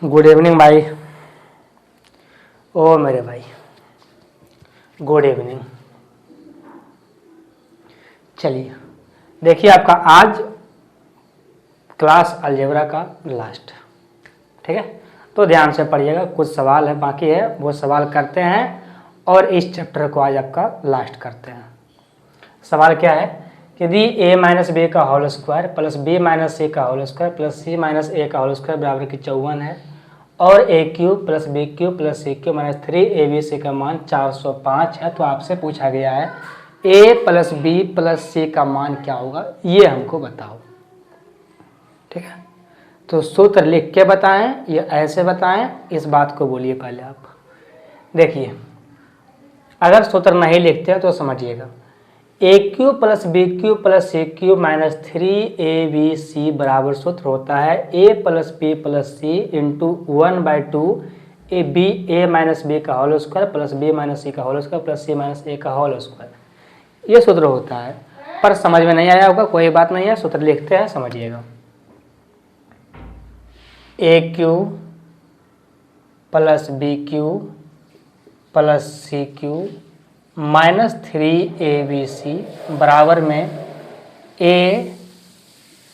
Good evening भाई। ओ मेरे भाई, गुड इवनिंग। चलिए देखिए, आपका आज क्लास अलजेब्रा का लास्ट, ठीक है। तो ध्यान से पढ़िएगा, कुछ सवाल है बाकी है, वो सवाल करते हैं और इस चैप्टर को आज आपका लास्ट करते हैं। सवाल क्या है? यदि a माइनस बी का whole square plus b minus c का whole square plus c minus a का होल स्क्वायर बराबर की 54 है और a cube plus b cube plus c cube minus 3ab का मान 405 है, तो आपसे पूछा गया है a plus b plus c का मान क्या होगा, ये हमको बताओ। ठीक है, तो सूत्र लिख के बताएं या ऐसे बताएं, इस बात को बोलिए पहले आप। देखिए, अगर सूत्र नहीं लिखते हैं तो समझिएगा, a cube plus b cube plus c cube minus 3ab बराबर सूत्र होता है a plus b plus c into 1/2 a minus b का whole square plus b minus c का whole square plus c minus a का whole square. ये सूत्र होता है, पर समझ में नहीं आया होगा, कोई बात नहीं है, सूत्र लिखते हैं, समझिएगा। A cube plus b cube plus c cube minus 3abc बराबर में a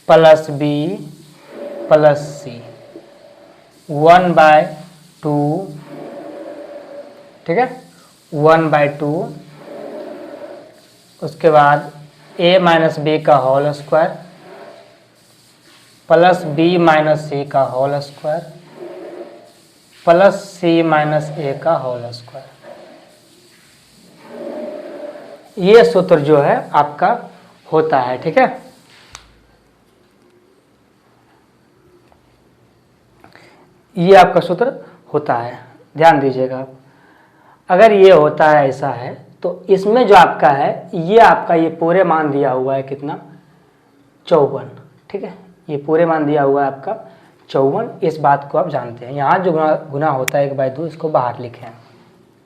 plus b plus c 1/2, ठीक है, 1/2। उसके बाद a माइनस बी का whole square plus b minus c का whole square plus c minus a का होल स्क्वायर। ये सूत्र जो है आपका होता है, ठीक है। ये आपका सूत्र होता है, ध्यान दीजिएगा। अगर ये होता है, ऐसा है, तो इसमें जो आपका है, ये आपका ये पूरे मान दिया हुआ है कितना, 54, ठीक है। ये पूरे मान दिया हुआ है आपका 54, इस बात को आप जानते हैं। यहाँ जो गुना होता है 1/2, इसको बाहर लिखें,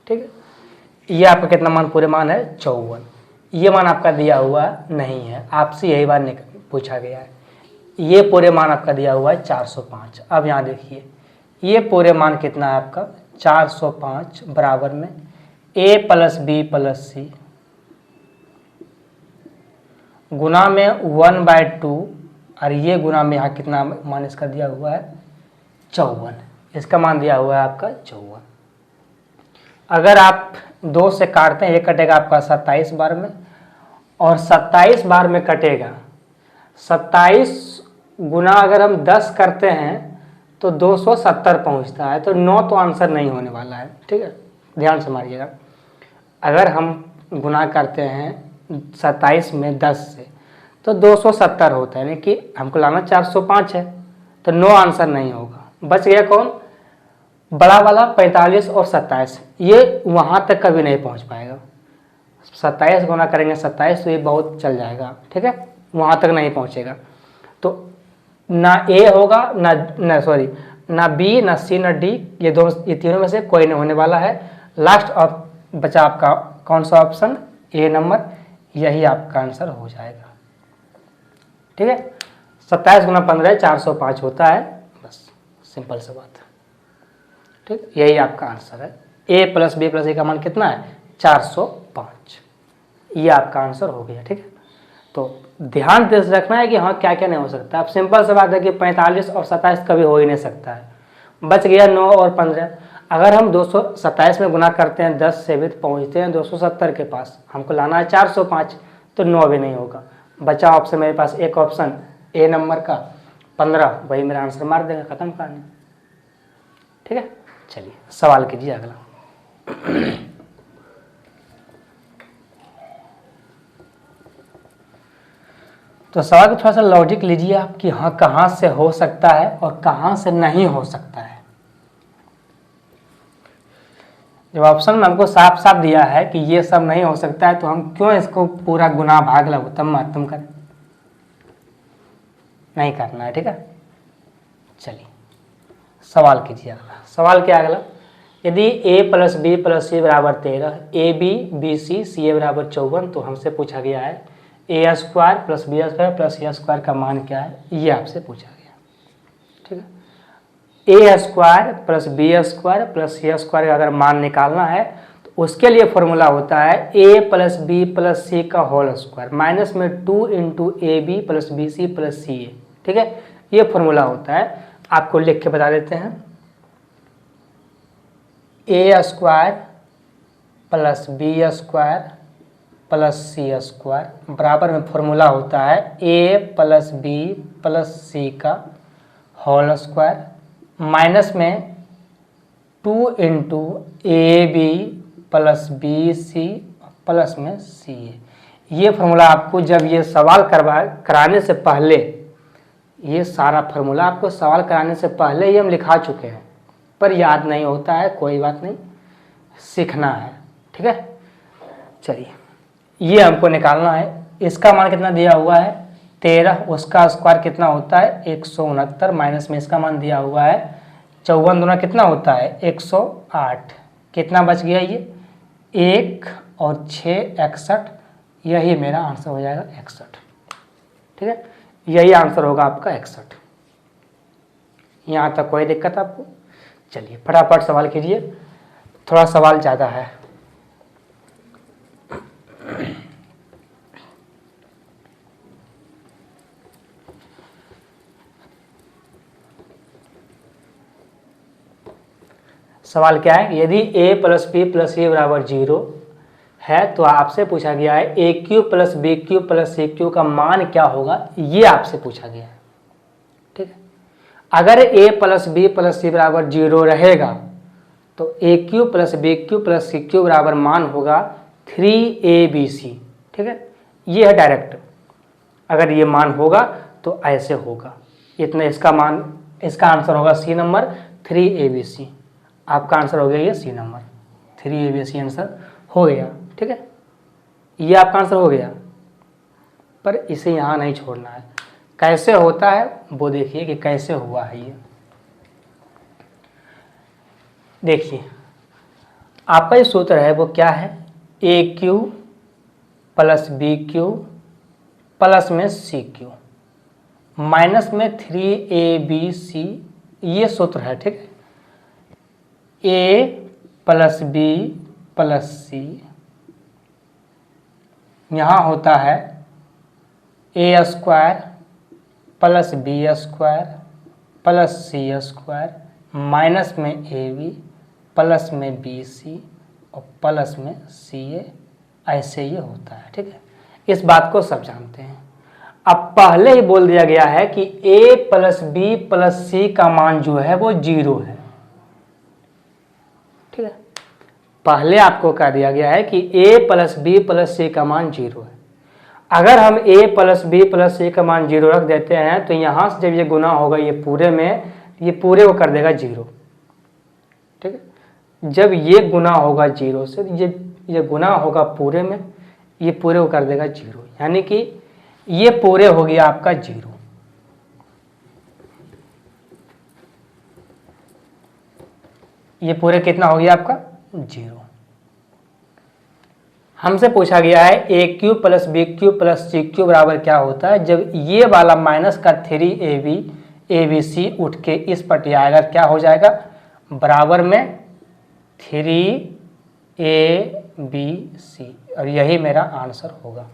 ठीक है। ये आपका कितना मान, पूरे मान है 54। ये मान आपका दिया हुआ नहीं है, आपसे यही बार पूछा गया है। ये पूरे मान आपका दिया हुआ है 405। अब यहाँ देखिए, ये पूरे मान कितना है आपका 405 बराबर में a प्लस बी प्लस सी गुना में 1/2, और ये गुना में यहाँ कितना मान इसका दिया हुआ है 54। इसका मान दिया हुआ है आपका 54। अगर आप 2 से काटते हैं, ये कटेगा आपका 27 बार में, और 27 बार में कटेगा 27 गुना अगर हम 10 करते हैं तो 270 पहुंचता है, तो 9 तो आंसर नहीं होने वाला है, ठीक है। ध्यान से मारिएगा, अगर हम गुना करते हैं 27 में 10 से तो 270 होता है, लेकिन हमको लाना 405 है, तो 9 आंसर नहीं होगा। बच गया कौन, बड़ा वाला 45 और 27, ये वहाँ तक कभी नहीं पहुँच पाएगा। 27 गुना करेंगे 27 तो ये बहुत चल जाएगा, ठीक है, वहाँ तक नहीं पहुँचेगा। तो ना ए होगा, ना बी, ना सी, ना डी, ये तीनों में से कोई नहीं होने वाला है। लास्ट बचा आपका कौन सा ऑप्शन, ए नंबर, यही आपका आंसर हो जाएगा, ठीक है। 27 गुना 15 405 होता है, बस सिंपल सा बात है, ठीक। यही आपका आंसर है। a प्लस बी प्लस ए का मान कितना है 405, ये आपका आंसर हो गया, ठीक है। तो ध्यान से रखना है कि हाँ क्या क्या नहीं हो सकता। अब सिंपल सा बात है कि 45 और 27 कभी हो ही नहीं सकता है। बच गया 9 और 15। अगर हम 227 में गुना करते हैं 10 से भी, तो पहुँचते हैं 270 के पास, हमको लाना है 405, तो 9 भी नहीं होगा। बचा ऑप्शन मेरे पास एक ऑप्शन ए नंबर का 15, वही मेरा आंसर मार देगा, खत्म कहानी, ठीक है। चलिए सवाल कीजिए अगला। तो सवाल को थोड़ा सा लॉजिक लीजिए आप कि हाँ कहाँ से हो सकता है और कहाँ से नहीं हो सकता है। जब ऑप्शन में हमको साफ साफ दिया है कि ये सब नहीं हो सकता है, तो हम क्यों इसको पूरा गुना भाग लघुत्तम महत्तम करें, नहीं करना है, ठीक है। चलिए सवाल कीजिए अगला। सवाल क्या अगला, यदि a plus b plus c बराबर 13, ए बी बी सी सी ए बराबर 54, तो हमसे पूछा गया है a square plus b square plus c square का मान क्या है, ये आपसे पूछा गया, ठीक है। A square plus b square plus c square का अगर मान निकालना है तो उसके लिए फॉर्मूला होता है a plus b plus c का होल स्क्वायर माइनस में 2 into a b plus b c plus c a. ठीक है, ये फॉर्मूला होता है। आपको लिख के बता देते हैं, a square plus b square plus c square बराबर में फॉर्मूला होता है a plus b plus c का होल स्क्वायर माइनस में 2 into a b plus b c plus में सी ए। ये फॉर्मूला आपको जब ये सवाल कराने से पहले, ये सारा फॉर्मूला आपको सवाल कराने से पहले ही हम लिखा चुके हैं, पर याद नहीं होता है, कोई बात नहीं, सीखना है। ठीक है, चलिए ये हमको निकालना है। इसका मान कितना दिया हुआ है 13, उसका स्क्वायर कितना होता है 169 माइनस में इसका मान दिया हुआ है 54 दूना कितना होता है 108। कितना बच गया ये 1 और 6 61, यही मेरा आंसर हो जाएगा 61। ठीक है, यही आंसर होगा आपका 61। यहाँ तक कोई दिक्कत आपको? चलिए फटाफट सवाल कीजिए, थोड़ा सवाल ज़्यादा है। सवाल क्या है, यदि a plus b plus c बराबर 0 है तो आपसे पूछा गया है a cube plus b cube plus c cube का मान क्या होगा, ये आपसे पूछा गया है। ठीक है, अगर a plus b plus c बराबर 0 रहेगा तो a cube plus b cube plus c cube बराबर मान होगा 3abc। ठीक है, ये है डायरेक्ट, अगर ये मान होगा तो ऐसे होगा, इतना इसका मान, इसका आंसर होगा सी नंबर 3abc। आपका आंसर हो गया ये सी नंबर 3abc आंसर हो गया। ठीक है, ये आपका आंसर हो गया, पर इसे यहाँ नहीं छोड़ना है। कैसे होता है वो देखिए कि कैसे हुआ है ये। देखिए आपका जो सूत्र है वो क्या है, a cube plus b cube plus में सी क्यू माइनस में 3abc, ये सूत्र है। ठीक है, a plus b plus c, यहाँ होता है a square plus b square plus c square minus में ए बी प्लस में बी सी और प्लस में सी ए, ऐसे ये होता है। ठीक है, इस बात को सब जानते हैं। अब पहले ही बोल दिया गया है कि a plus b plus c का मान जो है वो 0 है। ठीक है, पहले आपको कह दिया गया है कि a plus b plus c का मान 0 है। अगर हम a plus b plus c का मान 0 रख देते हैं तो यहाँ से जब ये गुना होगा ये पूरे में, ये पूरे को कर देगा 0। ठीक है, जब ये गुना होगा 0 से, ये गुना होगा पूरे में, ये पूरे को कर देगा 0, यानी कि ये पूरे हो गया आपका 0। ये पूरे कितना हो गया आपका 0। हमसे पूछा गया है a cube plus b cube plus c cube बराबर क्या होता है जब ये वाला माइनस का 3abc उठ के इस पट आएगा, क्या हो जाएगा बराबर में 3abc, और यही मेरा आंसर होगा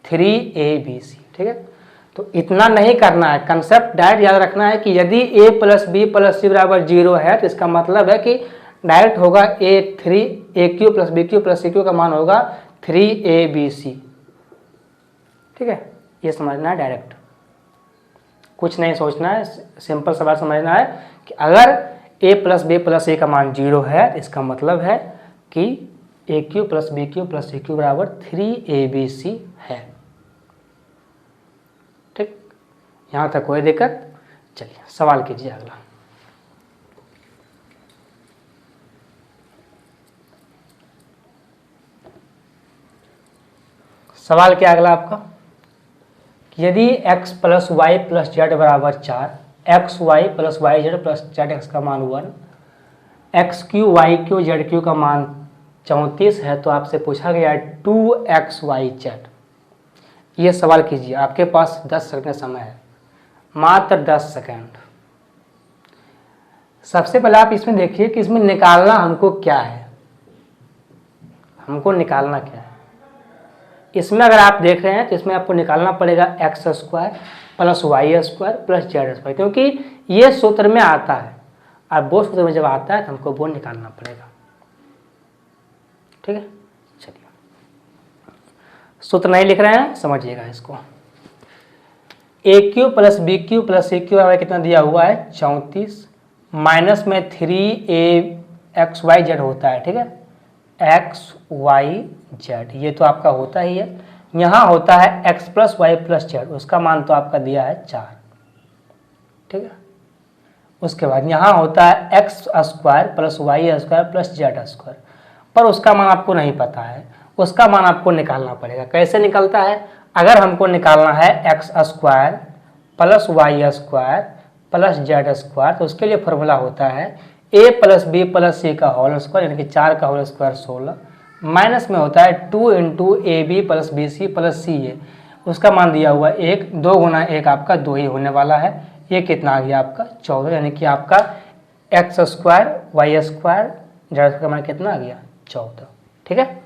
3abc। ठीक है, तो इतना नहीं करना है, कंसेप्ट डायरेक्ट याद रखना है कि यदि a plus b plus c बराबर 0 है तो इसका मतलब है कि डायरेक्ट होगा a cube plus b cube plus c cube का मान होगा 3abc। ठीक है, ये समझना है, डायरेक्ट कुछ नहीं सोचना है, सिंपल सवाल समझना है कि अगर a plus b plus c का मान 0 है तो इसका मतलब है कि a cube plus b cube plus c cube बराबर 3abc है। ठीक, यहाँ तक कोई दिक्कत? चलिए सवाल कीजिए अगला। सवाल क्या अगला आपका, यदि x plus y plus z बराबर 4, x y plus y z plus z x का मान 1, x cube y cube z cube का मान 34 है तो आपसे पूछा गया है 2xyz। ये सवाल कीजिए, आपके पास 10 सेकंड समय है, मात्र 10 सेकंड। सबसे पहले आप इसमें देखिए कि इसमें निकालना हमको क्या है, हमको निकालना क्या है। इसमें अगर आप देख रहे हैं तो इसमें आपको निकालना पड़ेगा x square plus y square plus z square, क्योंकि ये सूत्र में आता है और वो सूत्र में जब आता है तो हमको वो निकालना पड़ेगा। ठीक है, चलिए सूत्र नहीं लिख रहे हैं, समझिएगा इसको। A cube plus b cube plus c cube कितना दिया हुआ है 34, माइनस में 3a एक्स वाई जेड होता है। ठीक है, एक्स वाई जेड ये तो आपका होता ही है। यहाँ होता है x plus y plus z, उसका मान तो आपका दिया है 4। ठीक है, उसके बाद यहाँ होता है x square plus y square plus z square, पर उसका मान आपको नहीं पता है, उसका मान आपको निकालना पड़ेगा। कैसे निकलता है, अगर हमको निकालना है x square plus y square plus z square तो उसके लिए फॉर्मूला होता है a plus b plus c का होल स्क्वायर, यानी कि 4 का होल स्क्वायर 16, माइनस में होता है 2 into a b plus b c plus c a, उसका मान दिया हुआ 1, 2 गुना 1 आपका 2 ही होने वाला है। ये कितना आ गया आपका 14, यानी कि आपका x square y square z का मान कितना आ गया 14। ठीक है,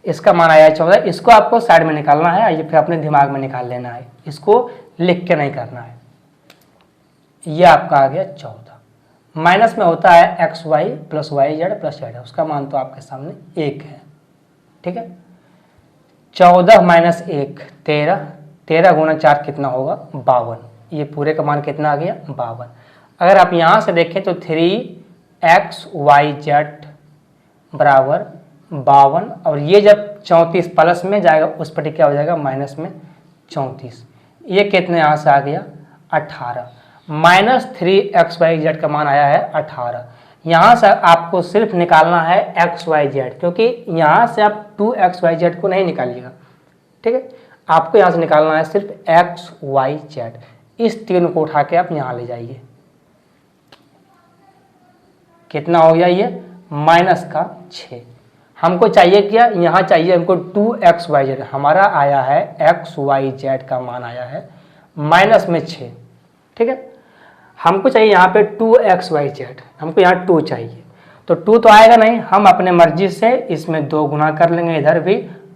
इसका मान आया 14। इसको आपको साइड में निकालना है, ये फिर अपने दिमाग में निकाल लेना है, इसको लिख के नहीं करना है। ये आपका आ गया 14, माइनस में होता है x y plus y z plus z, उसका मान तो आपके सामने 1 है। ठीक है, 14 माइनस 1 13, 13 गुना 4 कितना होगा 52, ये पूरे का मान कितना आ गया 52। अगर आप यहाँ से देखें तो 3x y z बराबर 52, और ये जब 34 प्लस में जाएगा उस पर क्या हो जाएगा माइनस में 34, ये कितने यहाँ से आ गया 18, माइनस 3xyz का मान आया है 18। यहाँ से आपको सिर्फ निकालना है xyz, क्योंकि यहाँ से आप 2xyz को नहीं निकालिएगा। ठीक है, आपको यहाँ से निकालना है सिर्फ xyz, इस 3 को उठा के आप यहाँ ले जाइए, कितना हो गया ये माइनस का 6। हमको चाहिए क्या, यहाँ चाहिए हमको 2xyz, हमारा आया है xyz का मान आया है माइनस में 6। ठीक है, हमको चाहिए यहाँ पे 2xyz, हमको यहाँ 2 चाहिए, तो 2 तो आएगा नहीं, हम अपने मर्जी से इसमें 2 गुना कर लेंगे इधर भी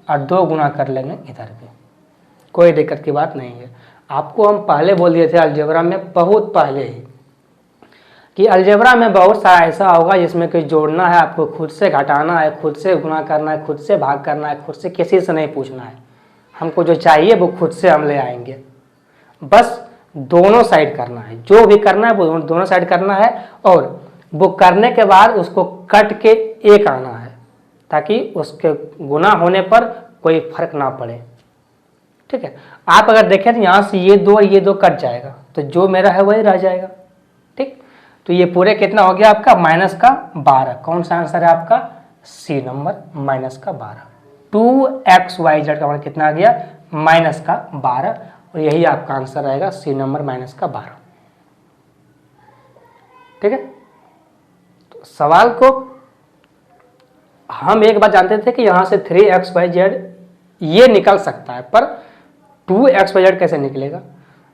और 2 गुना कर लेंगे इधर भी, कोई दिक्कत की बात नहीं है। आपको हम पहले बोल दिए थे अलजेब्रा में, बहुत पहले ही, कि अलजेब्रा में बहुत सारा ऐसा होगा जिसमें कि जोड़ना है, आपको खुद से घटाना है, खुद से गुना करना है, खुद से भाग करना है, खुद से किसी से नहीं पूछना है। हमको जो चाहिए वो खुद से हम ले आएंगे, बस दोनों साइड करना है, जो भी करना है वो दोनों साइड करना है, और वो करने के बाद उसको कट के एक आना है, ताकि उसके गुना होने पर कोई फर्क ना पड़े। ठीक है, आप अगर देखें तो यहाँ से ये दो कट जाएगा, तो जो मेरा है वही रह जाएगा। ठीक, तो ये पूरे कितना हो गया आपका माइनस का 12, कौन सा आंसर है आपका सी नंबर माइनस का 12। 2xyz का मान कितना आ गया माइनस का 12, और यही आपका आंसर आएगा सी नंबर माइनस का 12। ठीक है, तो सवाल को हम एक बार जानते थे कि यहाँ से 3xyz ये निकल सकता है, पर 2xyz कैसे निकलेगा,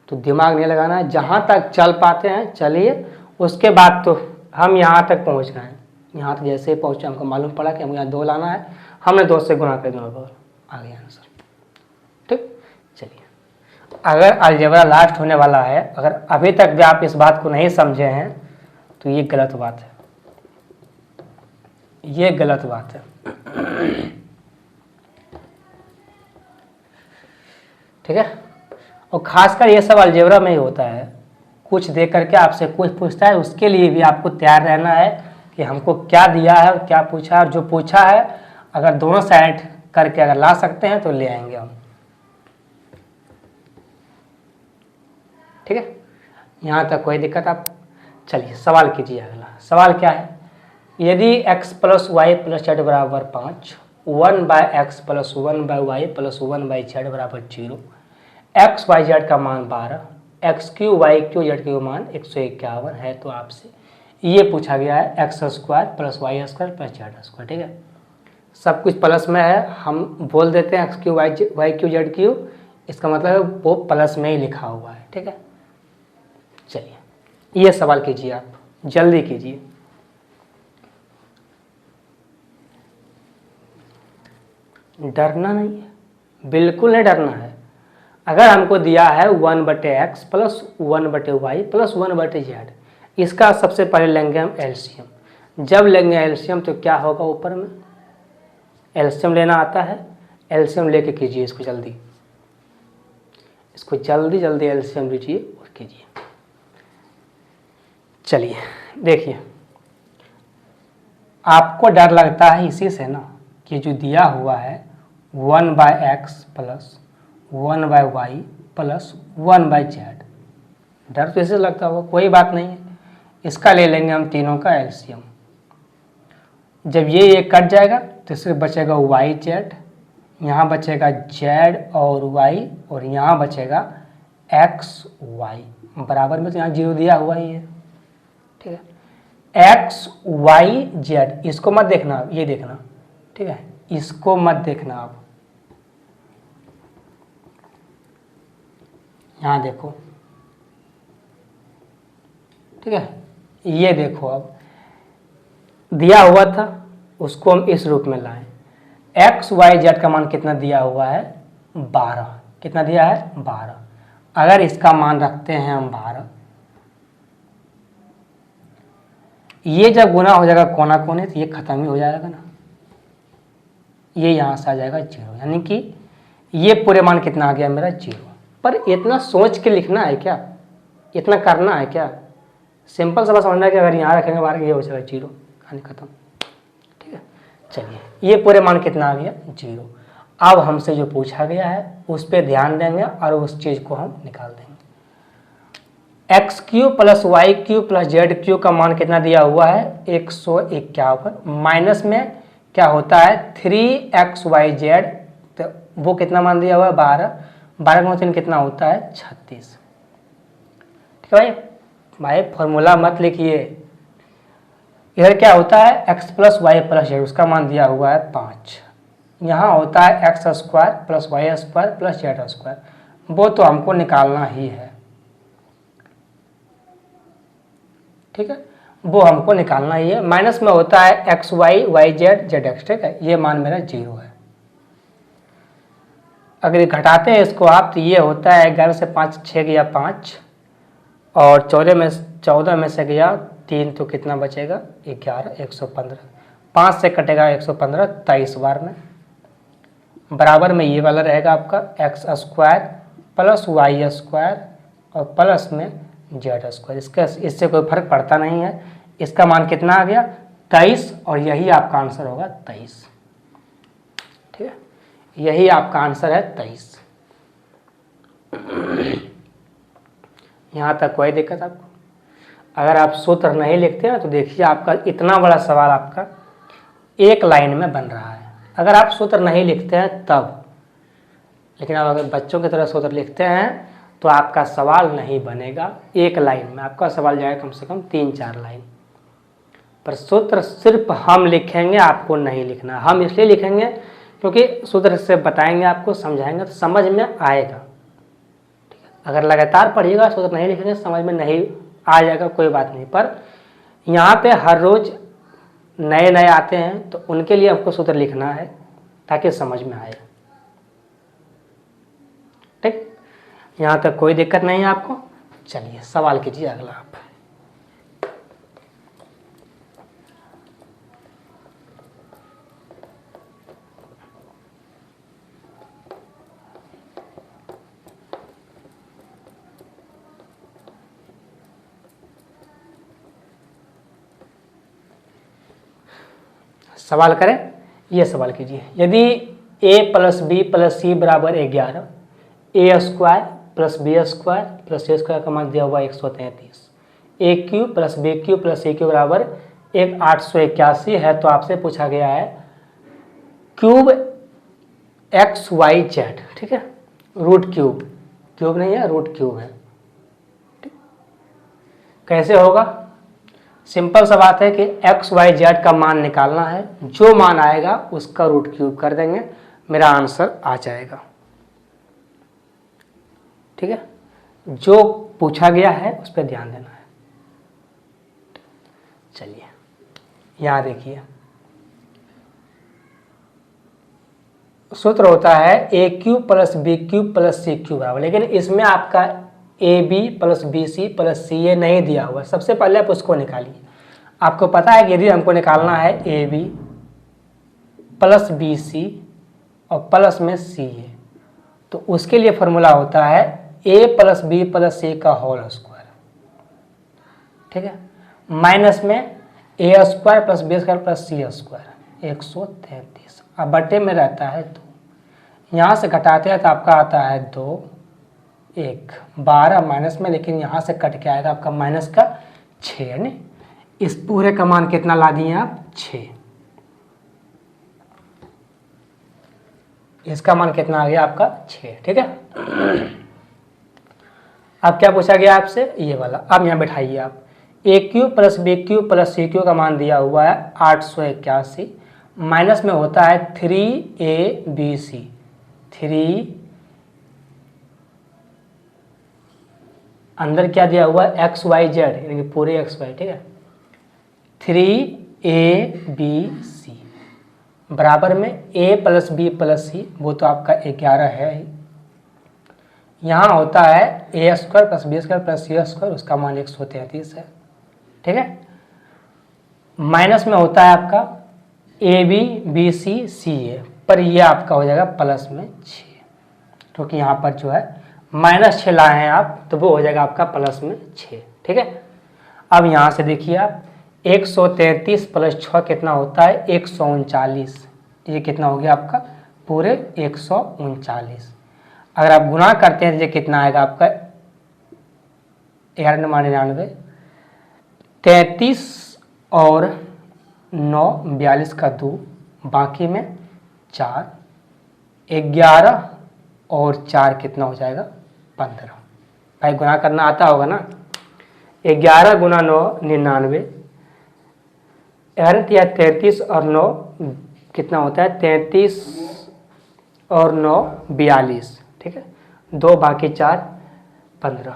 तो दिमाग नहीं लगाना है, जहाँ तक चल पाते हैं चलिए, उसके बाद तो हम यहाँ तक पहुँच गए हैं। यहाँ तक जैसे ही पहुँचे हमको मालूम पड़ा कि हमको यहाँ 2 लाना है, हमने 2 से गुना कर दोनों पर, आ गया आंसर। ठीक, चलिए अगर अलजेब्रा लास्ट होने वाला है, अगर अभी तक भी आप इस बात को नहीं समझे हैं तो ये गलत बात है, ये गलत बात है। ठीक है, और खासकर ये सब अलजेब्रा में ही होता है, कुछ देख करके आपसे कुछ पूछता है, उसके लिए भी आपको तैयार रहना है कि हमको क्या दिया है और क्या पूछा है, और जो पूछा है अगर दोनों साइड करके अगर ला सकते हैं तो ले आएंगे हम। ठीक है, यहाँ तक कोई दिक्कत आप, चलिए सवाल कीजिए। अगला सवाल क्या है, यदि x plus y plus z बराबर 5, 1/x plus 1/y plus 1/z बराबर 0, एक्स वाई जेड का मान 12, x cube y cube z का मान 151 है, तो आपसे ये पूछा गया है x square plus y square plus z square. ठीक है, सब कुछ प्लस में है, हम बोल देते हैं x cube y cube z cube, इसका मतलब वो प्लस में ही लिखा हुआ है। ठीक है, चलिए ये सवाल कीजिए आप। जल्दी कीजिए। डरना नहीं है, बिल्कुल नहीं डरना है। अगर हमको दिया है 1/x plus 1/y plus 1/z, इसका सबसे पहले लेंगे हम एलसीएम। जब लेंगे एलसीएम तो क्या होगा, ऊपर में एलसीएम लेना आता है, एलसीएम लेके कीजिए इसको जल्दी, इसको जल्दी जल्दी एलसीएम लीजिए और कीजिए। चलिए देखिए, आपको डर लगता है इसी से ना कि जो दिया हुआ है 1/x plus 1/y plus 1/z, डर तो इसे लगता होगा, कोई बात नहीं है। इसका ले लेंगे हम तीनों का एलसीएम। जब ये कट जाएगा तो सिर्फ बचेगा yz, यहाँ बचेगा z और y, और यहाँ बचेगा xy। बराबर में तो यहाँ 0 दिया हुआ ही है, ठीक है। xyz, इसको मत देखना आप, ये देखना, ठीक है, इसको मत देखना आप, यहाँ देखो, ठीक है, ये देखो। अब दिया हुआ था उसको हम इस रूप में लाएं। xyz का मान कितना दिया हुआ है, 12। कितना दिया है, 12। अगर इसका मान रखते हैं हम 12, ये जब गुना हो जाएगा कोना कोने तो ये खत्म ही हो जाएगा ना, ये यहाँ से आ जाएगा 0, यानी कि ये पूरे मान कितना आ गया मेरा, 0। पर इतना सोच के लिखना है क्या, इतना करना है क्या, सिंपल सा समझना है कि अगर यहाँ रखेंगे बाहर ये हो जाएगा 0, कहानी खत्म, ठीक है। चलिए, ये पूरे मान कितना आ गया, 0। अब हमसे जो पूछा गया है उस पर ध्यान देंगे और उस चीज़ को हम निकाल देंगे। x³ plus y³ plus z³ का मान कितना दिया हुआ है, 151। माइनस में क्या होता है 3xyz, तो वो कितना मान दिया हुआ है, 12। 12 का 3 कितना होता है, 36। ठीक है भाई, फॉर्मूला मत लिखिए। इधर क्या होता है x plus y plus z, उसका मान दिया हुआ है 5। यहाँ होता है x² plus y² plus z², वो तो हमको निकालना ही है, ठीक है, वो हमको निकालना ही है। माइनस में होता है xy yz zx, ठीक है, ये मान मेरा 0 है। अगर घटाते हैं इसको आप तो ये होता है 11 से 5 6 गया 5, और 14 में से गया 3 तो कितना बचेगा, 11, 115। 5 से कटेगा 115, 23 बार में। बराबर में ये वाला रहेगा आपका x² प्लस y² और प्लस में z²। इससे कोई फर्क पड़ता नहीं है। इसका मान कितना आ गया, 23, और यही आपका आंसर होगा 23, ठीक है, यही आपका आंसर है 23। यहाँ तक कोई दिक्कत आपको? अगर आप सूत्र नहीं लिखते हैं तो देखिए आपका इतना बड़ा सवाल आपका एक लाइन में बन रहा है। अगर आप सूत्र नहीं लिखते हैं तब, लेकिन आप अगर बच्चों की तरह सूत्र लिखते हैं तो आपका सवाल नहीं बनेगा एक लाइन में, आपका सवाल जाएगा कम से कम 3-4 लाइन। पर सूत्र सिर्फ हम लिखेंगे, आपको नहीं लिखना। हम इसलिए लिखेंगे क्योंकि सूत्र से बताएंगे, आपको समझाएंगे तो समझ में आएगा, ठीक है। अगर लगातार पढ़िएगा, सूत्र नहीं लिखेंगे, समझ में नहीं आ जाएगा, कोई बात नहीं। पर यहाँ पे हर रोज नए नए आते हैं तो उनके लिए आपको सूत्र लिखना है ताकि समझ में आए, ठीक। यहाँ तक कोई दिक्कत नहीं है आपको? चलिए सवाल कीजिए अगला आप। सवाल करें, ये सवाल कीजिए। यदि a plus b plus c बराबर 11, a² plus b² plus c² का मान दिया हुआ 133, a³ plus b³ plus c³ बराबर 881 है, तो आपसे पूछा गया है क्यूब xyz, ठीक है, रूट क्यूब नहीं है, रूट क्यूब है। कैसे होगा? सिंपल सा बात है कि xyz का मान निकालना है, जो मान आएगा उसका रूट क्यूब कर देंगे, मेरा आंसर आ जाएगा, ठीक है। जो पूछा गया है उस पर ध्यान देना है। चलिए यहाँ देखिए, सूत्र होता है a cube plus b cube plus c cube बराबर, लेकिन इसमें आपका a b plus b c plus c a नहीं दिया हुआ है। सबसे पहले आप उसको निकालिए। आपको पता है कि यदि हमको निकालना है a b plus b c और प्लस में सी ए, तो उसके लिए फॉर्मूला होता है a plus b plus c का होल स्क्वायर, ठीक है, माइनस में a square plus b square plus c square 133। अब बटे में रहता है 2, यहाँ से घटाते हैं तो आपका आता है 2 1 12 माइनस में, लेकिन यहाँ से कट के आएगा आपका माइनस का 6, यानी इस पूरे का मान कितना ला दिए आप 6। इसका मान कितना आ गया आपका 6, ठीक है। अब क्या पूछा गया आपसे, ये वाला। अब यहाँ बैठाइए आप, a cube plus b cube plus c cube का मान दिया हुआ है 881, माइनस में होता है 3abc, 3 अंदर क्या दिया हुआ है एक्स वाई जेड, यानी कि पूरे एक्स वाई, ठीक है, 3abc बराबर में a plus b plus c, वो तो आपका 11 है ही। यहाँ होता है a square plus b square plus c square, उसका मान 133 है, ठीक है। माइनस में होता है आपका ए बी बी सी सी ए, पर ये आपका हो जाएगा प्लस में 6, क्योंकि यहाँ पर जो है -6 लाए हैं आप, तो वो हो जाएगा आपका प्लस में 6, ठीक है। अब यहाँ से देखिए आप 133 प्लस 6 कितना होता है 139, ये कितना हो गया आपका पूरे 139। अगर आप गुना करते हैं तो ये कितना आएगा आपका 11×99, 33 और 9 42 का 2, बाकी में 4, 11 और 4 कितना हो जाएगा 15। भाई गुना करना आता होगा ना, 11 गुना 9 99, 33 और 9 कितना होता है 33 और 9 42, ठीक है, 2 बाकी 4 15।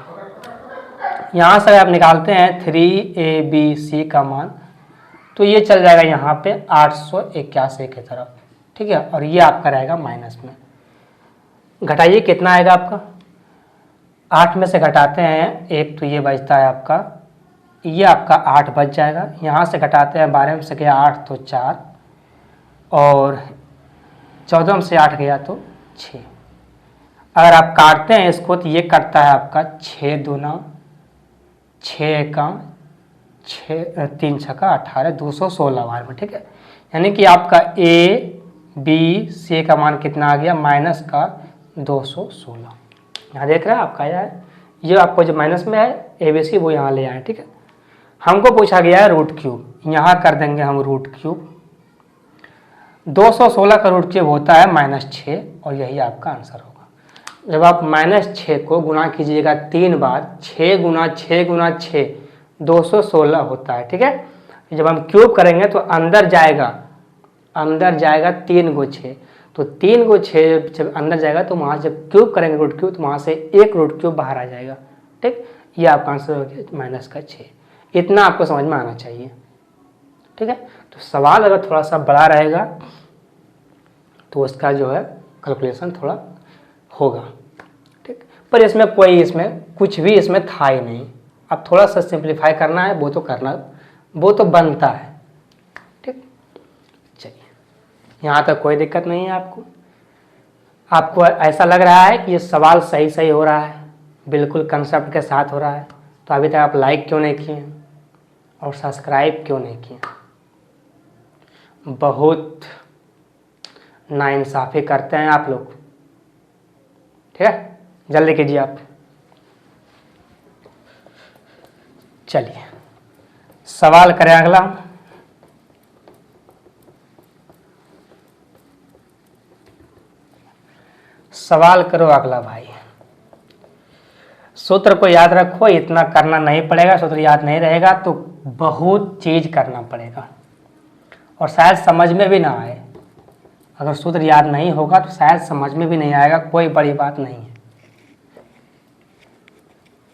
यहाँ से आप निकालते हैं 3abc का मान, तो ये चल जाएगा यहाँ पे 881 की तरफ, ठीक है, और ये आपका रहेगा माइनस में। घटाइए कितना आएगा आपका, 8 में से घटाते हैं 1 तो ये बचता है आपका, ये आपका 8 बच जाएगा। यहाँ से घटाते हैं 12 में से गया 8 तो 4, और 14 में से 8 गया तो 6। अगर आप काटते हैं इसको तो ये कटता है आपका 6 दूना 6 का 6 3 छक्का 18, 216 बार में, ठीक है। यानी कि आपका ए बी सी का मान कितना आ गया माइनस का 216। यहाँ देख रहे हैं आपका यार, ये आपको जो माइनस में है ए बी सी वो यहाँ ले आए, ठीक है। हमको पूछा गया है रूट क्यूब, यहाँ कर देंगे हम रूट क्यूब। 216 का रूट क्यूब होता है -6, और यही आपका आंसर होगा। जब आप -6 को गुना कीजिएगा 3 बार, 6 गुना 6 गुना 6 216 होता है, ठीक है। जब हम क्यूब करेंगे तो अंदर जाएगा 3 गो 6, तो 3 गो 6 जब अंदर जाएगा तो वहाँ जब क्यूब करेंगे रूट क्यूब तो वहाँ से एक रूट क्यूब बाहर आ जाएगा, ठीक। ये आपका आंसर हो गया माइनस का 6। इतना आपको समझ में आना चाहिए, ठीक है। तो सवाल अगर थोड़ा सा बड़ा रहेगा तो उसका जो है कैलकुलेशन थोड़ा होगा, ठीक। पर इसमें कुछ भी इसमें था ही नहीं। अब थोड़ा सा सिंप्लीफाई करना है, वो तो बनता है, ठीक। चलिए, यहाँ तक कोई दिक्कत नहीं है आपको ऐसा लग रहा है कि ये सवाल सही हो रहा है, बिल्कुल कंसेप्ट के साथ हो रहा है, तो अभी तक आप लाइक क्यों नहीं किए और सब्सक्राइब क्यों नहीं किए? बहुत नाइंसाफ़ी करते हैं आप लोग, ठीक है। जल्दी कीजिए आप। चलिए सवाल करें अगला। सवाल करो अगला भाई। सूत्र को याद रखो, इतना करना नहीं पड़ेगा। सूत्र याद नहीं रहेगा तो बहुत चीज करना पड़ेगा और शायद समझ में भी ना आए। अगर सूत्र याद नहीं होगा तो शायद समझ में भी नहीं आएगा, कोई बड़ी बात नहीं है।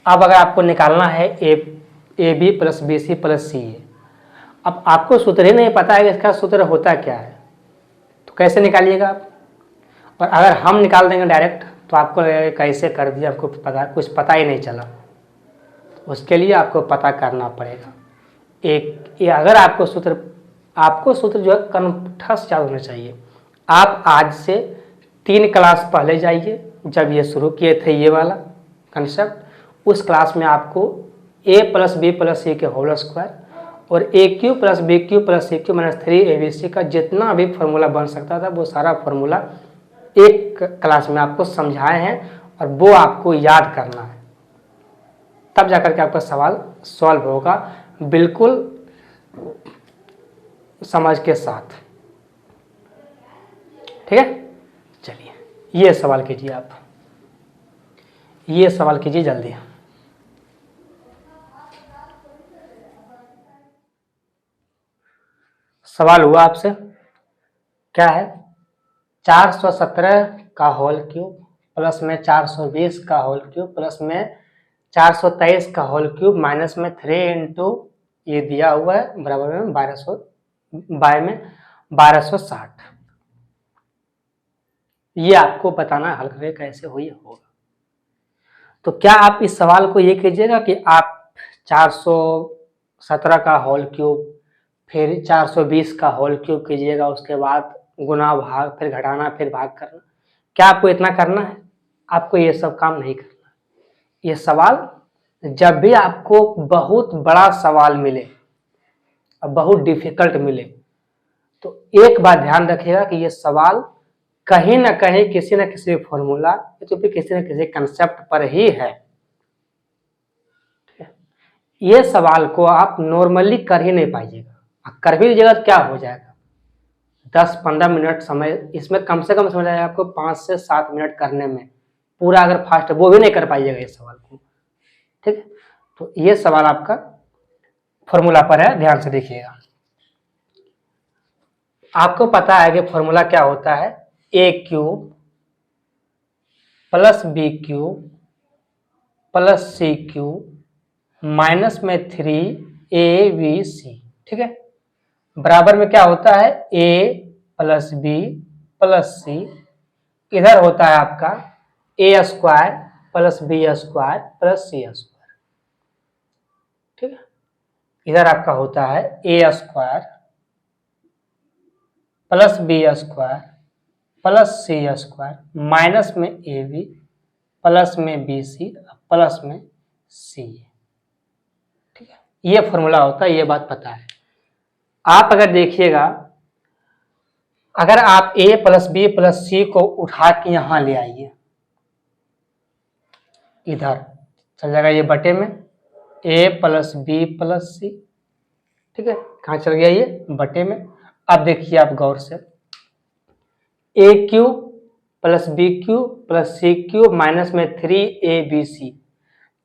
अब अगर आपको निकालना है a b plus b c plus c a, अब आपको सूत्र ही नहीं पता है कि इसका सूत्र होता क्या है, तो कैसे निकालिएगा आप। और अगर हम निकाल देंगे डायरेक्ट तो आपको लगेगा कैसे कर दिया, आपको कुछ पता ही नहीं चला। उसके लिए आपको पता करना पड़ेगा। ये अगर आपको सूत्र जो है कंठस्थ याद होना चाहिए। आप आज से 3 क्लास पहले जाइए, जब ये शुरू किए थे ये वाला कंसेप्ट, उस क्लास में आपको a + b + c के होल स्क्वायर और a³ + b³ + c³ - 3abc का जितना भी फॉर्मूला बन सकता था वो सारा फॉर्मूला एक क्लास में आपको समझाए हैं, और वो आपको याद करना है, तब जाकर के आपका सवाल सॉल्व होगा बिल्कुल समझ के साथ। ठीक है, चलिए ये सवाल कीजिए आप, ये सवाल कीजिए जल्दी। सवाल हुआ आपसे क्या है, 417 का होल क्यूब प्लस में 420 का होल क्यूब प्लस में 423 का होल क्यूब माइनस में 3 इंटू ये दिया हुआ है बराबर में 1260। ये आपको बताना हल करके कैसे हुई होगा। तो क्या आप इस सवाल को ये कीजिएगा कि आप 417 का होल क्यूब फिर 420 का होल क्यूब कीजिएगा, उसके बाद गुना भाग फिर घटाना फिर भाग करना। क्या आपको इतना करना है? आपको ये सब काम नहीं करना। ये सवाल जब भी आपको बहुत बड़ा सवाल मिले और बहुत डिफिकल्ट मिले तो एक बात ध्यान रखिएगा कि ये सवाल कहीं ना कहीं किसी न किसी फॉर्मूला तो फिर किसी न किसी कंसेप्ट पर ही है। ये सवाल को आप नॉर्मली कर ही नहीं पाइएगा, कर भी लीजिएगा तो क्या हो जाएगा, 10-15 मिनट समय इसमें कम से कम समझ आएगा आपको, 5 से 7 मिनट करने में पूरा अगर फास्ट वो भी नहीं कर पाइएगा इस सवाल को। ठीक है, तो ये सवाल आपका फॉर्मूला पर है, ध्यान से देखिएगा। आपको पता है कि फॉर्मूला क्या होता है, a³ + b³ + c³ माइनस में 3abc। ठीक है, बराबर में क्या होता है, a + b + c, इधर होता है आपका a² + b² + c²। ठीक है, इधर आपका होता है a² + b² + c² माइनस में ab प्लस में bc प्लस में c। ठीक है, ये फॉर्मूला होता है, ये बात पता है। आप अगर देखिएगा, अगर आप a + b + c को उठा के यहां ले आइए, इधर चल जाएगा ये बटे में a + b + c। ठीक है, कहां चल गया ये बटे में। अब देखिए आप गौर से, a³ + b³ + c³ माइनस में 3abc,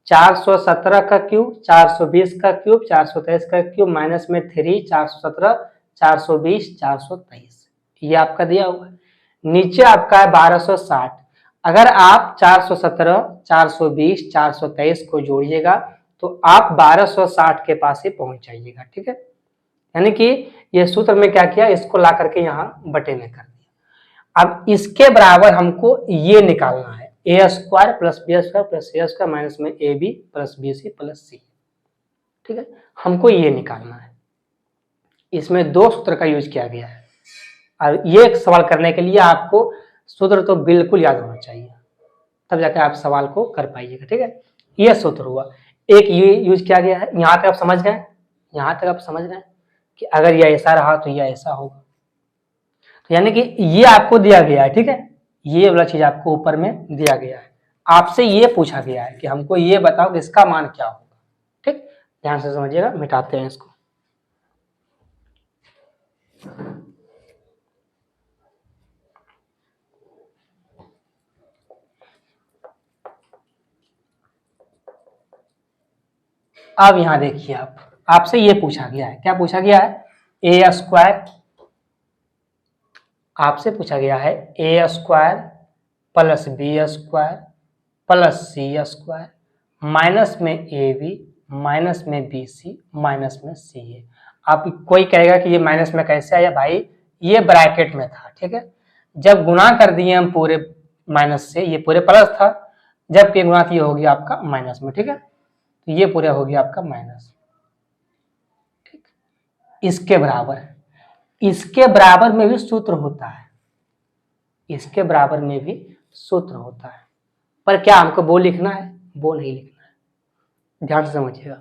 417 का क्यूब 420 का क्यूब 423 का क्यूब माइनस में 3, 417 420 423, ये आपका दिया हुआ है। नीचे आपका है 1260। अगर आप 417 420 423 को जोड़िएगा तो आप 1260 के पास ही पहुंच जाइएगा। ठीक है, यानी कि ये सूत्र में क्या किया, इसको ला करके यहाँ बटे में कर दिया। अब इसके बराबर हमको ये निकालना है, a² + b² + c² माइनस में ab + bc + c। ठीक है, हमको ये निकालना है। इसमें 2 सूत्र का यूज किया गया है, और ये एक सवाल करने के लिए आपको सूत्र तो बिल्कुल याद होना चाहिए, तब जाकर आप सवाल को कर पाइएगा। ठीक है, ये सूत्र हुआ, एक ये यूज किया गया है। यहाँ तक आप समझ गए, यहाँ तक आप समझ गए कि अगर यह ऐसा रहा तो यह ऐसा होगा, तो यानी कि ये आपको दिया गया है। ठीक है, ये वाला चीज आपको ऊपर में दिया गया है, आपसे ये पूछा गया है कि हमको ये बताओ कि इसका मान क्या होगा। ठीक, ध्यान से समझिएगा, मिटाते हैं इसको। अब यहां देखिए, आपसे ये पूछा गया है, क्या पूछा गया है, a², आपसे पूछा गया है a² + b² + c² माइनस में ab माइनस में bc माइनस में ca। आप कोई कहेगा कि ये माइनस में कैसे आया, भाई ये ब्रैकेट में था, ठीक है। जब गुना कर दिए हम पूरे माइनस से, ये पूरे प्लस था, जबकि गुना ये हो गया आपका माइनस में, ठीक है। तो ये पूरा हो गया आपका माइनस, ठीक। इसके बराबर में भी सूत्र होता है, इसके बराबर में भी सूत्र होता है, पर क्या हमको वो लिखना है? वो नहीं लिखना है। ध्यान से समझिएगा,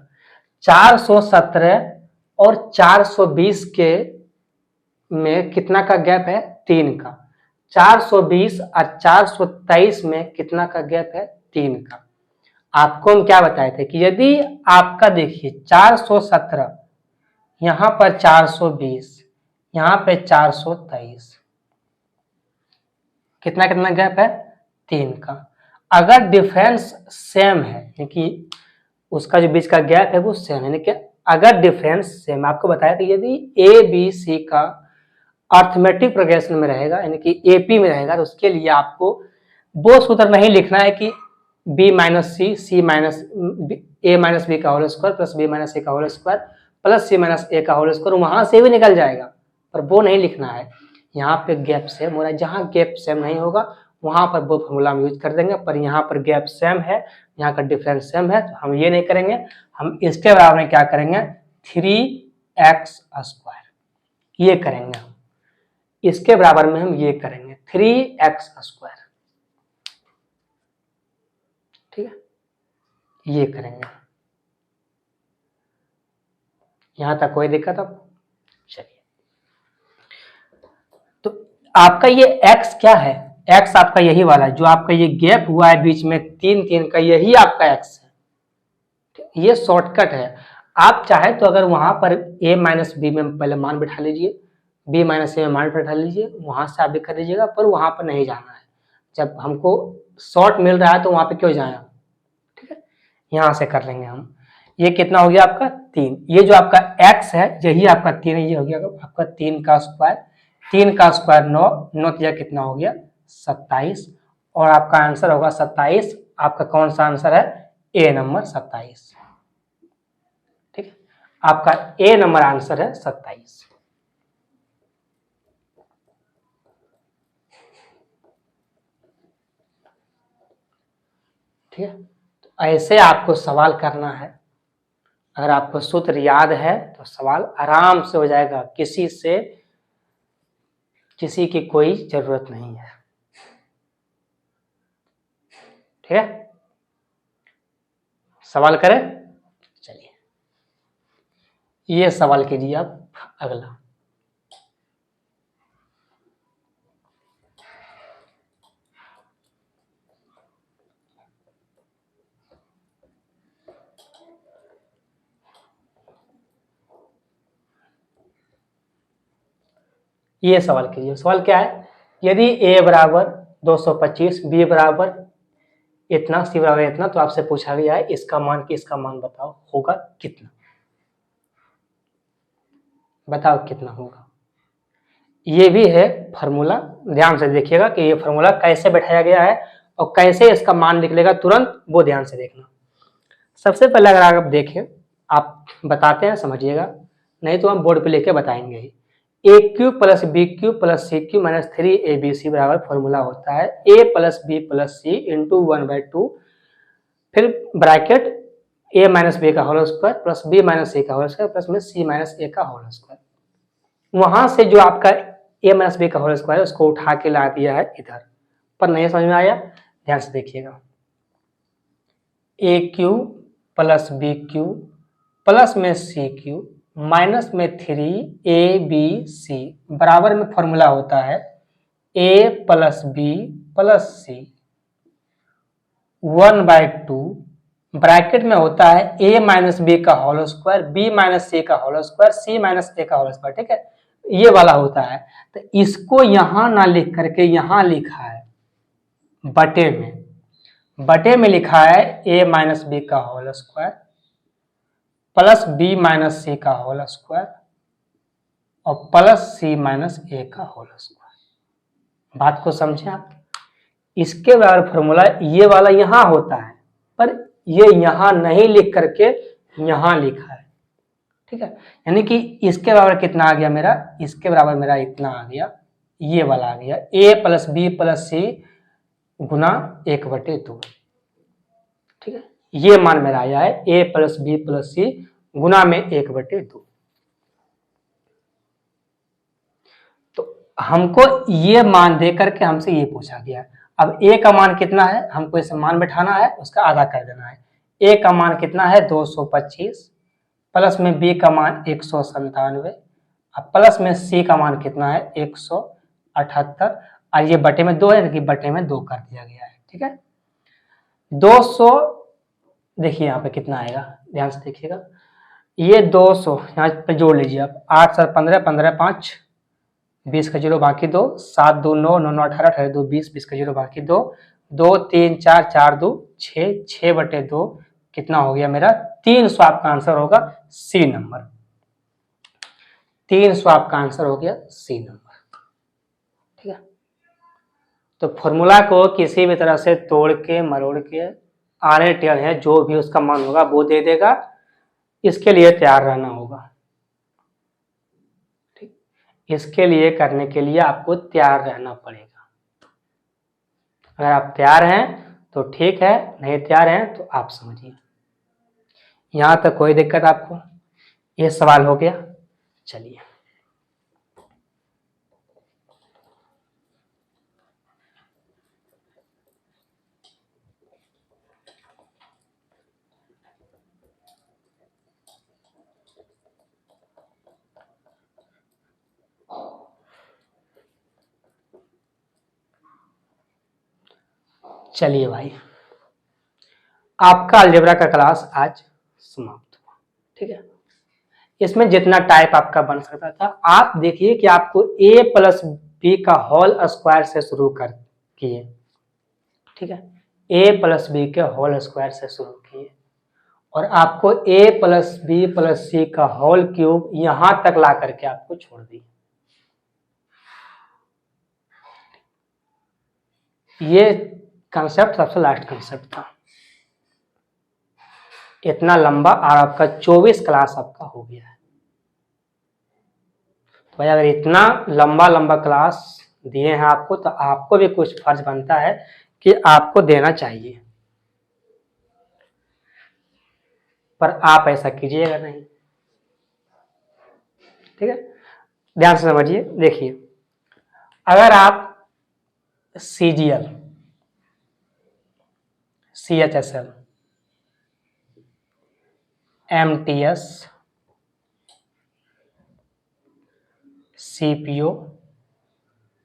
417 और 420 के में कितना का गैप है? 3 का। 420 और 423 में कितना का गैप है? 3 का। आपको हम क्या बताए थे कि यदि आपका देखिए 417 यहां पर 420 यहां पे 423, कितना कितना गैप है? 3 का। अगर डिफरेंस सेम है, यानी कि उसका जो बीच का गैप है वो सेम है, यानी कि अगर डिफरेंस सेम, आपको बताया कि यदि ए बी सी का अर्थमेटिक प्रोग्रेशन में रहेगा, यानी कि एपी में रहेगा, तो उसके लिए आपको वो सूत्र नहीं लिखना है कि b minus c minus a minus b का whole square plus b minus a का whole square plus c minus a का होल स्क्वायर, वहां से भी निकल जाएगा, पर वो नहीं लिखना है। यहाँ पे गैप सेम हो रहा है, जहां गैप सेम नहीं होगा वहां पर वो फॉर्मूला हम यूज कर देंगे, पर यहाँ पर गैप सेम है, यहाँ का डिफरेंस सेम है, तो हम ये नहीं करेंगे। हम इसके बराबर में क्या करेंगे? 3x स्क्वायर, ये करेंगे हम। इसके बराबर में हम ये करेंगे 3x स्क्वायर, ठीक है, ये करेंगे। यहां तक कोई दिक्कत? अब चलिए, तो आपका ये x क्या है? x आपका यही वाला है, जो आपका ये गैप हुआ है बीच में 3 का, यही आपका x है। ये शॉर्टकट है। आप चाहे तो अगर वहां पर a माइनस बी में पहले मान बिठा लीजिए, b माइनस ए में मान बिठा लीजिए, वहां से आप भी कर लीजिएगा, पर वहां पर नहीं जाना है। जब हमको शॉर्ट मिल रहा है तो वहां पे क्यों जाए? ठीक है, यहां से कर लेंगे हम। ये कितना हो गया आपका? 3। ये जो आपका x है यही आपका 3 है, ये हो गया आपका 3 का स्क्वायर। 3 का स्क्वायर 9, 9 या कितना हो गया? 27। और आपका आंसर होगा 27। आपका कौन सा आंसर है? ए नंबर 27, ठीक है। आपका ए नंबर आंसर है 27, ठीक है। तो ऐसे आपको सवाल करना है। अगर आपको सूत्र याद है तो सवाल आराम से हो जाएगा, किसी की कोई जरूरत नहीं है, ठीक है। सवाल करें? चलिए, ये सवाल कीजिए आप अगला। ये सवाल कीजिए। सवाल क्या है? यदि a बराबर 225, b बराबर इतना, c बराबर इतना, तो आपसे पूछा गया है इसका मान बताओ, होगा कितना? बताओ कितना होगा। ये भी है फॉर्मूला, ध्यान से देखिएगा कि ये फॉर्मूला कैसे बैठाया गया है और कैसे इसका मान निकलेगा तुरंत, वो ध्यान से देखना। सबसे पहले अगर आप देखें, आप बताते हैं समझिएगा, नहीं तो हम बोर्ड पे लेके बताएंगे ही। A cube plus b cube plus c cube minus 3abc बराबर फॉर्मूला होता है a plus b plus c into 1/2, फिर ब्रैकेट a माइनस बी का whole square plus b minus c का होल स्क्वायर प्लस में c माइनस ए का whole square. वहां से जो आपका a माइनस बी का होल स्क्वायर है उसको उठा के ला दिया है इधर, पर नहीं समझ में आया? ध्यान से देखिएगा, a cube plus b cube plus में सी क्यूब माइनस में 3abc बराबर में फॉर्मूला होता है a plus b plus c 1/2, bracket में होता है a माइनस बी का whole square, b minus c का whole square, c minus a का होल स्क्वायर, ठीक है। ये वाला होता है। तो इसको यहां ना लिख करके यहां लिखा है बटे में लिखा है a माइनस बी का whole square plus b minus c का होल स्क्वायर और प्लस सी माइनस ए का होल स्क्वायर। बात को समझे आप? इसके बराबर फॉर्मूला ये वाला यहां होता है, पर ये यहां नहीं लिख करके यहां लिखा है, ठीक है, यानी कि इसके बराबर कितना आ गया मेरा, इसके बराबर मेरा इतना आ गया, ये वाला आ गया a प्लस बी प्लस सी गुना 1/2। ठीक है, ये मान मेरा आया है a प्लस बी प्लस सी गुना में 1/2। तो हमको ये मान दे करके हमसे ये पूछा गया। अब a का मान कितना है, हमको इसे मान बैठाना है, उसका आधा कर देना है। a का मान कितना है 225, प्लस में b का मान 197, अब प्लस में c का मान कितना है 178, और ये बटे में 2 है, कि बटे में 2 कर दिया गया है। ठीक है, 200, देखिए यहाँ पे कितना आएगा, ध्यान से देखिएगा, ये 200 यहाँ पे जोड़ लीजिए आप, 8 7 15, 15 5, 20 का 0 बाकी 2, 7 2 9, 9 9 18, 18 2 20, 20 का 0 बाकी 2, 2 3 4, 4 2 6, 6/2 कितना हो गया मेरा 300। आपका आंसर होगा सी नंबर, 300 आपका आंसर हो गया सी नंबर। ठीक है, तो फॉर्मूला को किसी भी तरह से तोड़ के मरोड़ के आड़े टेढ़े जो भी उसका मान होगा वो दे देगा, इसके लिए तैयार रहना होगा। ठीक, इसके लिए करने के लिए आपको तैयार रहना पड़ेगा। अगर आप तैयार हैं तो ठीक है, नहीं तैयार हैं तो आप समझिए। यहां तक कोई दिक्कत आपको, ये सवाल हो गया। चलिए चलिए भाई, आपका अलजेब्रा का क्लास आज समाप्त हुआ। ठीक है, इसमें जितना टाइप आपका बन सकता था, आप देखिए कि आपको a प्लस बी का होल स्क्वायर से शुरू कर किए। ठीक है, a प्लस बी के होल स्क्वायर से शुरू किए, और आपको a plus b plus c का होल क्यूब यहां तक ला करके आपको छोड़ दी। ये कंसेप्ट सबसे लास्ट कंसेप्ट था। इतना लंबा और आपका 24 क्लास आपका हो गया है। तो भाई अगर इतना लंबा लंबा क्लास दिए हैं आपको, तो आपको भी कुछ फर्ज बनता है कि आपको देना चाहिए, पर आप ऐसा कीजिएगा नहीं। ठीक है, ध्यान से समझिए। देखिए, अगर आप CGL, CHSL, MTS, CPO,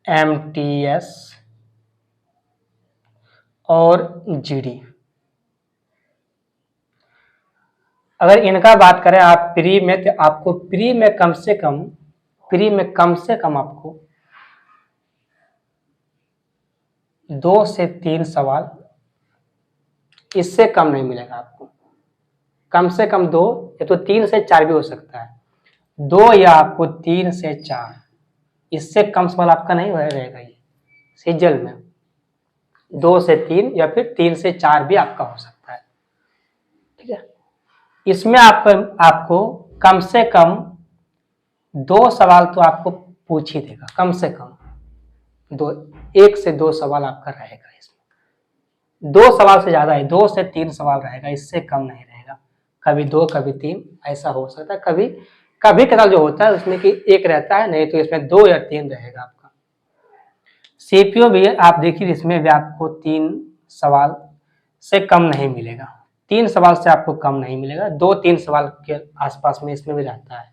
MTS और GD, अगर इनका बात करें आप प्री में, तो आपको प्री में कम से कम आपको 2 से 3 सवाल, इससे कम नहीं मिलेगा आपको। कम से कम 2 या तो 3 से 4 भी हो सकता है, 2 या आपको 3 से 4, इससे कम सवाल आपका नहीं रहेगा। ये सीजल में 2 से 3 या फिर 3 से 4 भी आपका हो सकता है। ठीक है, इसमें आपको कम से कम 2 सवाल तो आपको पूछ ही देगा, कम से कम 1 से 2 सवाल आपका रहेगा। इसमें 2 सवाल से ज्यादा है, 2 से 3 सवाल रहेगा, इससे कम नहीं रहेगा। कभी 2 कभी 3 ऐसा हो सकता है। कभी कभी कदाल जो होता है उसमें कि 1 रहता है, नहीं तो इसमें 2 या 3 रहेगा आपका। सीपीओ भी आप देखिए, इसमें भी आपको 3 सवाल से कम नहीं मिलेगा, 3 सवाल से आपको कम नहीं मिलेगा, 2-3 सवाल के आसपास में इसमें भी रहता है,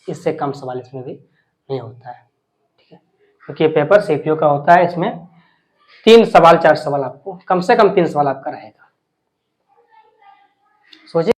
इससे कम सवाल इसमें भी नहीं होता है। ठीक है, क्योंकि पेपर सीपीओ का होता है, इसमें 3 सवाल 4 सवाल आपको, कम से कम 3 सवाल आपका रहेगा। सोचिए।